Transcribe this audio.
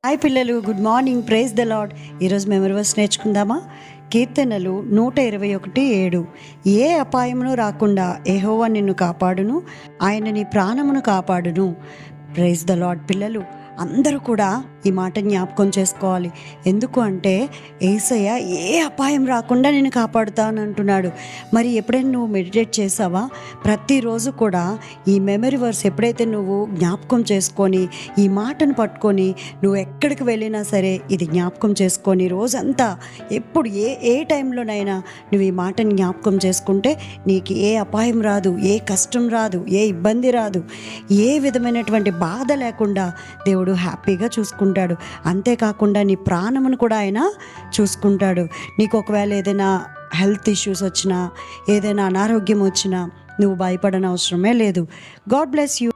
Hi పిల్లలు, good morning. Praise the lord. ఈరోజు memory verse నేర్చుకుందామా? కీర్తనలు 121:7. ఏ అపాయమును రాకుండా యెహోవా నిన్ను కాపాడును, ఆయన నీ ప్రాణమును కాపాడును. Praise the Lord. పిల్లలు అందరూ కూడా ఈ మాట జ్ఞాపకం చేసుకోవాలి. ఎందుకు అంటే యేసయ్య ఏ అపాయం రాకుండా నేను కాపాడుతాను అంటున్నాడు. మరి ఎప్పుడైనా నువ్వు మెడిటేట్ చేసావా? ప్రతిరోజు కూడా ఈ మెమరీ వర్స్ ఎప్పుడైతే నువ్వు జ్ఞాపకం చేసుకొని ఈ మాటను పట్టుకొని నువ్వు ఎక్కడికి వెళ్ళినా సరే ఇది జ్ఞాపకం చేసుకొని రోజంతా ఎప్పుడు ఏ టైంలోనైనా నువ్వు ఈ మాటను జ్ఞాపకం చేసుకుంటే నీకు ఏ అపాయం రాదు, ఏ కష్టం రాదు, ఏ ఇబ్బంది రాదు, ఏ విధమైనటువంటి బాధ లేకుండా దేవుడు హ్యాపీగా చూసుకుంటాడు. అంతేకాకుండా నీ ప్రాణమును కూడా ఆయన చూసుకుంటాడు. నీకు ఒకవేళ ఏదైనా హెల్త్ ఇష్యూస్ వచ్చినా, ఏదైనా అనారోగ్యం వచ్చినా నువ్వు భయపడనవసరమే లేదు. God bless you.